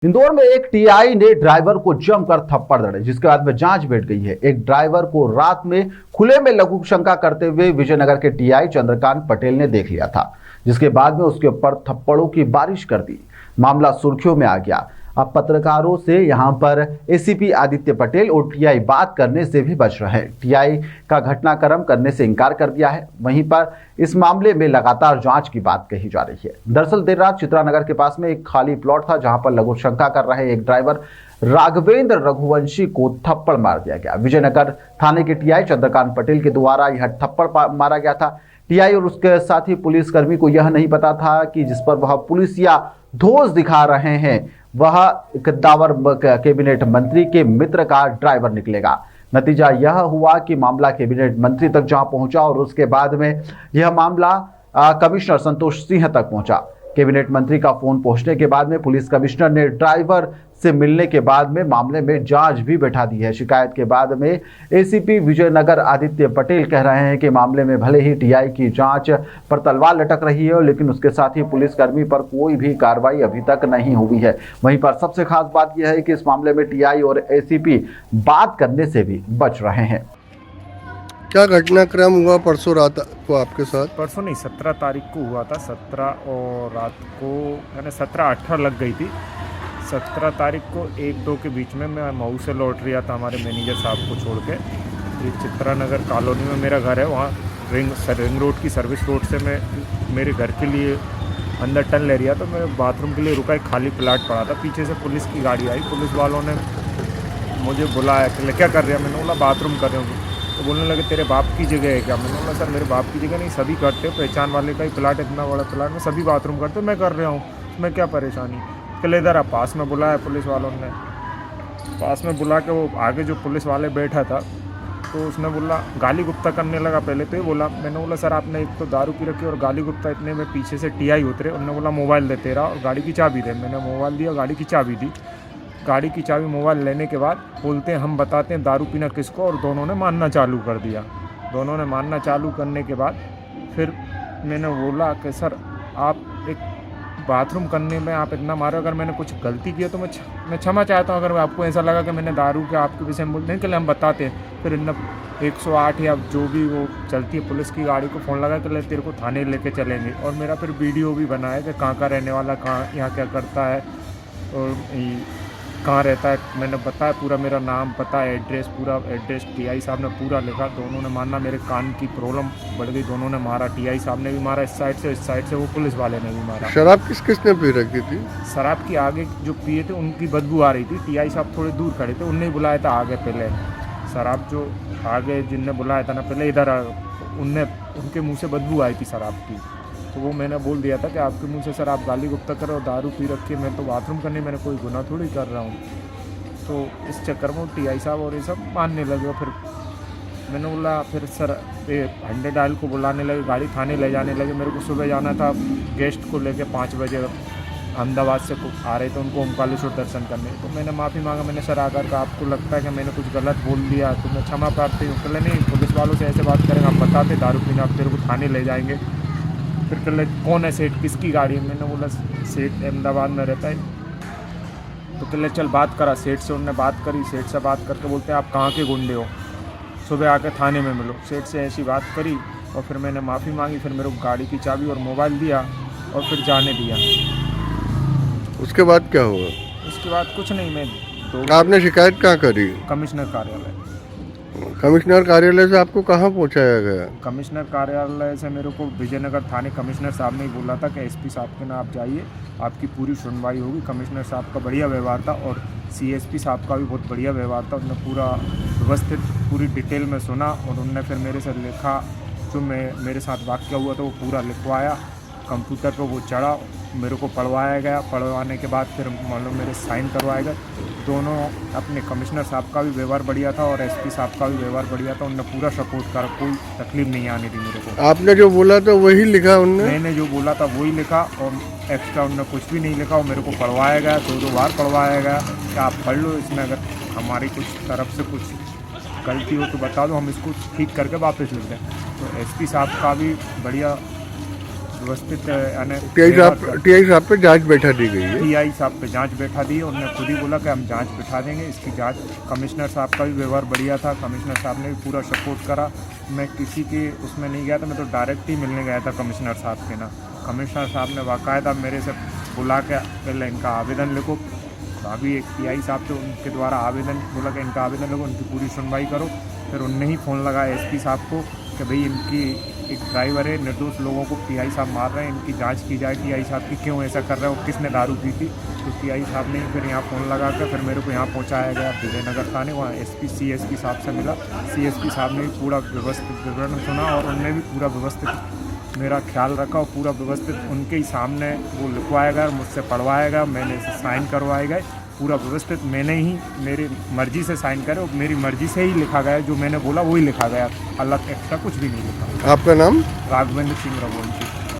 इंदौर में एक टीआई ने ड्राइवर को जमकर थप्पड़ जड़े, जिसके बाद में जांच बैठ गई है। एक ड्राइवर को रात में खुले में लघु शंका करते हुए विजयनगर के टीआई चंद्रकांत पटेल ने देख लिया था, जिसके बाद में उसके ऊपर थप्पड़ों की बारिश कर दी। मामला सुर्खियों में आ गया। अब पत्रकारों से यहां पर एसीपी आदित्य पटेल और टीआई बात करने से भी बच रहे हैं। टीआई का घटनाक्रम करने से इनकार कर दिया है। वहीं पर इस मामले में लगातार जांच की बात कही जा रही है। दरअसल देर रात चित्रानगर के पास में एक खाली प्लॉट था, जहां पर लघु शंका कर रहे एक ड्राइवर राघवेंद्र रघुवंशी को थप्पड़ मार दिया गया। विजयनगर थाने के टीआई चंद्रकांत पटेल के द्वारा यह थप्पड़ मारा गया था। टीआई और उसके साथी पुलिसकर्मी को यह नहीं पता था कि जिस पर वह पुलिस या धोस दिखा रहे हैं वह कद्दावर कैबिनेट मंत्री के मित्र का ड्राइवर निकलेगा। नतीजा यह हुआ कि मामला कैबिनेट मंत्री तक जहां पहुंचा और उसके बाद में यह मामला कमिश्नर संतोष सिंह तक पहुंचा। कैबिनेट मंत्री का फोन पहुंचने के बाद में पुलिस कमिश्नर ने ड्राइवर से मिलने के बाद में मामले में जांच भी बैठा दी है। शिकायत के बाद में एसीपी विजयनगर आदित्य पटेल कह रहे हैं कि मामले में भले ही टीआई की जांच पर तलवार लटक रही है, लेकिन उसके साथ ही पुलिसकर्मी पर कोई भी कार्रवाई अभी तक नहीं हुई है। वहीं पर सबसे खास बात यह है कि इस मामले में टीआई और एसीपी बात करने से भी बच रहे हैं। क्या घटनाक्रम हुआ परसों रात को आपके साथ? परसों नहीं, 17 तारीख को हुआ था। 17 और रात को यानी 17-18 लग गई थी। 17 तारीख को 1-2 के बीच में मैं मऊ से लौट रहा था हमारे मैनेजर साहब को छोड़ के। ये चित्रानगर कॉलोनी में मेरा घर है, वहाँ रिंग रोड की सर्विस रोड से मैं मेरे घर के लिए अंदर टर्न ले रहा था। मैं बाथरूम के लिए रुका, एक खाली प्लाट पड़ा था। पीछे से पुलिस की गाड़ी आई। पुलिस वालों ने मुझे बुलाया कि क्या कर रहे हैं। मैंने बोला बाथरूम कर रहे हूँ। तो बोलने लगे तेरे बाप की जगह है क्या? मैंने बोला सर मेरे बाप की जगह नहीं, सभी करते हो, पहचान वाले का ही प्लाट, इतना बड़ा प्लाट में सभी बाथरूम करते हो, मैं कर रहा हूँ, मैं क्या परेशानी। कल इधर आप पास में बुलाया पुलिस वालों ने। पास में बुला के वो आगे जो पुलिस वाले बैठा था तो उसने बोला, गाली गुप्ता करने लगा। पहले तो ये बोला, मैंने बोला सर आपने एक तो दारू पी रखी और गाली गुप्ता। इतने में पीछे से टीआई उतरे। उन्होंने बोला मोबाइल दे तेरा और गाड़ी की चाबी दे। मैंने मोबाइल दिया, गाड़ी की चाबी दी। गाड़ी की चाबी मोबाइल लेने के बाद बोलते हैं हम बताते हैं दारू पीना किसको, और दोनों ने मानना चालू कर दिया। दोनों ने मानना चालू करने के बाद फिर मैंने बोला कि सर आप एक बाथरूम करने में आप इतना मारो, अगर मैंने कुछ गलती की है तो मैं क्षमा चाहता हूँ। अगर आपको ऐसा लगा कि मैंने दारू के आपके विषय में बोलते हैं कि हम बताते हैं। फिर इन 108 या जो भी वो चलती है पुलिस की गाड़ी को फ़ोन लगा कि तेरे को थाने लेके चलेंगे। और मेरा फिर वीडियो भी बना है कि कहाँ का रहने वाला, कहाँ यहाँ क्या करता है और कहाँ रहता है। मैंने बताया पूरा मेरा नाम, पता, एड्रेस, पूरा एड्रेस टीआई साहब ने पूरा लिखा। दोनों ने माना। मेरे कान की प्रॉब्लम बढ़ गई, दोनों ने मारा। टीआई साहब ने भी मारा इस साइड से, इस साइड से वो पुलिस वाले ने भी मारा। शराब किसने पी रखी थी? शराब की आगे जो पिए थे उनकी बदबू आ रही थी। टीआई साहब थोड़े दूर खड़े थे, उनने बुलाया था आगे। पहले शराब जो आगे जिनने बुलाया था ना पहले इधर, उनने उनके मुँह से बदबू आई थी शराब की। तो वो मैंने बोल दिया था कि आपके मुंह से सर आप गाली गुप्ता करो, दारू पी रखी है, मैं तो बाथरूम करने, मैंने कोई गुनाह थोड़ी कर रहा हूँ। तो इस चक्कर में टीआई साहब और ये सब मानने लगे। फिर मैंने बोला, फिर सर ये 100 डायल को बुलाने लगे, गाड़ी थाने ले जाने लगे। मेरे को सुबह जाना था गेस्ट को लेके 5 बजे अहमदाबाद से आ रहे थे उनको ओमकालेश्वर दर्शन करने। तो मैंने माफ़ी मांगा। मैंने सर आकर का आपको लगता है कि मैंने कुछ गलत बोल दिया तो मैं क्षमा प्रार्थी हूँ। कल नहीं, पुलिस वालों से ऐसे बात करेंगे, आप बताते दारू पीना, आप तेरे को थाने ले जाएंगे। फिर कल कौन है सेठ, किसकी गाड़ी है? मैंने बोला सेठ अहमदाबाद में रहता है। तो कल चल बात करा सेठ से। उनने बात करी। सेठ से बात करके बोलते हैं आप कहाँ के गुंडे हो, सुबह आके थाने में मिलो। सेठ से ऐसी बात करी और फिर मैंने माफ़ी मांगी। फिर मेरे को गाड़ी की चाबी और मोबाइल दिया और फिर जाने दिया। उसके बाद क्या हुआ? उसके बाद कुछ नहीं। मैं आपने शिकायत कहाँ करी? कमिश्नर कार्यालय। कमिश्नर कार्यालय से आपको कहाँ पहुँचाया गया? कमिश्नर कार्यालय से मेरे को विजयनगर थाने कमिश्नर साहब ने ही बोला था कि एसपी साहब के ना आप जाइए, आपकी पूरी सुनवाई होगी। कमिश्नर साहब का बढ़िया व्यवहार था और सीएसपी साहब का भी बहुत बढ़िया व्यवहार था। उन्होंने पूरा व्यवस्थित पूरी डिटेल में सुना और उनने फिर मेरे से लिखा, जो मेरे साथ वाक़या हुआ था वो पूरा लिखवाया। कंप्यूटर पर वो चढ़ा, मेरे को पढ़वाया गया। पढ़वाने के बाद फिर मालूम मेरे साइन करवाए गए। दोनों अपने कमिश्नर साहब का भी व्यवहार बढ़िया था और एसपी साहब का भी व्यवहार बढ़िया था। उन्होंने पूरा सपोर्ट करा, कोई तकलीफ नहीं आने दी मेरे को। आपने जो बोला था वही लिखा उनने? मैंने जो बोला था वही लिखा और एक्स्ट्रा उन्होंने कुछ भी नहीं लिखा। और मेरे को पढ़वाया गया, 2 बार पढ़वाया गया कि आप पढ़ लो, इसमें अगर हमारी कुछ तरफ से कुछ गलती हो तो बता दो, हम इसको ठीक करके वापस लिख दें। तो एसपी साहब का भी बढ़िया व्यवस्थित टीआई साहब पे जांच बैठा दी गई है। टीआई साहब पे जांच बैठा दी है। उन्होंने खुद ही बोला कि हम जांच बैठा देंगे इसकी जांच। कमिश्नर साहब का भी व्यवहार बढ़िया था, कमिश्नर साहब ने भी पूरा सपोर्ट करा। मैं किसी के उसमें नहीं गया था, मैं तो डायरेक्ट ही मिलने गया था कमिश्नर साहब के ना। कमिश्नर साहब ने बाकायदा मेरे से बुला के पहले इनका आवेदन लिखो, अभी एक टीआई साहब थे उनके द्वारा आवेदन बोला कि इनका आवेदन लिखो, उनकी पूरी सुनवाई करो। फिर उनने ही फ़ोन लगाया एसपी साहब को कि भाई इनकी एक ड्राइवर है, निर्दोष लोगों को टीआई साहब मार रहे हैं, इनकी जांच की जाए टीआई साहब की, क्यों ऐसा कर रहे हो, किसने दारू पी थी। तो टीआई साहब ने फिर यहाँ फ़ोन लगा कर फिर मेरे को यहाँ पहुँचाया गया विजयनगर थाने। वहाँ सीएसपी साहब से मिला। सीएसपी साहब ने भी पूरा व्यवस्थित विवरण सुना और उनने भी पूरा व्यवस्थित मेरा ख्याल रखा और पूरा व्यवस्थित उनके ही सामने वो लिखवाया गया, मुझसे पढ़वाया गया, मैंने साइन करवाए गए। पूरा व्यवस्थित मैंने ही मेरी मर्ज़ी से साइन करे और मेरी मर्ज़ी से ही लिखा गया, जो मैंने बोला वही लिखा गया, अलग एक्स्ट्रा कुछ भी नहीं लिखा। आपका नाम? राघवेंद्र सिंह रघुवंशी।